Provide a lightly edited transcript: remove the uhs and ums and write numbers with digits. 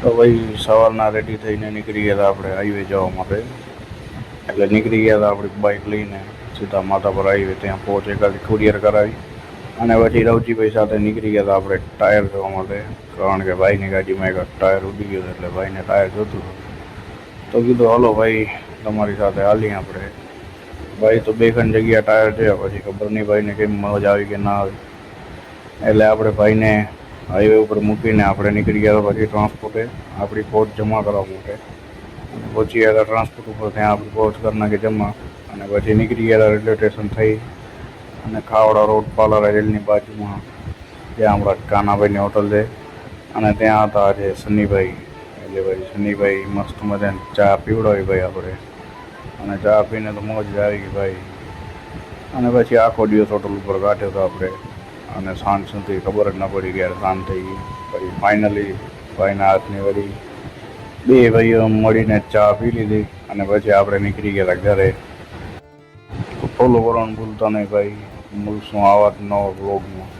તો ભાઈ સવારના રેડી થઈને નીકળી ગયા હતા આપણે હાઈવે જવા માટે. એટલે નીકળી ગયા હતા આપણી બાઇક લઈને સીધા માધાપર હાઈવે. ત્યાં પહોંચે ખાલી કુરિયર કરાવી અને પછી રવજીભાઈ સાથે નીકળી ગયા હતા આપણે ટાયર જોવા માટે. કારણ કે ભાઈની ગાડીમાં એક ટાયર ઉડી ગયું એટલે ભાઈને ટાયર જોતું હતું. તો કીધું હાલો ભાઈ તમારી સાથે હાલીએ આપણે. ભાઈ તો બે ખંડ જગ્યા ટાયર છે, પછી ખબર નહીં ભાઈને કેમ મજા આવી કે ના આવી. એટલે આપણે ભાઈને હાઈવે ઉપર મૂકીને આપણે નીકળી ગયા હતા પછી ટ્રાન્સપોર્ટે આપણી પહોંચ જમા કરવા માટે. અને પહોંચી ગયા હતા ટ્રાન્સપોર્ટ ઉપર, ત્યાં આપણી પહોંચ કરી નાખી જમા. અને પછી નીકળી ગયા હતા રેલવે સ્ટેશન થઈ અને ખાવડા રોડ પાલા રેલની બાજુમાં ત્યાં આપણા કાનાભાઈની હોટલ છે. અને ત્યાં હતા આજે સન્નીભાઈ. એટલે ભાઈ સન્નીભાઈ મસ્ત મજાની ચા પીવડાવી ભાઈ આપણે. અને ચા પીને તો મોજ આવી ગઈ ભાઈ. અને પછી આખો દિવસ હોટલ ઉપર કાઢ્યો હતો આપણે. અને સાંજ સુધી ખબર જ ન પડી કે યાર સાંજ થઈ ગઈ. પછી ફાઇનલી ભાઈના હાથની વળી બે ભાઈઓ મળીને ચા પી લીધી અને પછી આપણે નીકળી ગયા હતા ઘરે. ફોલો કરવાનું ભૂલતા નહીં ભાઈ. મળશું આવા જ નવા બ્લોગમાં.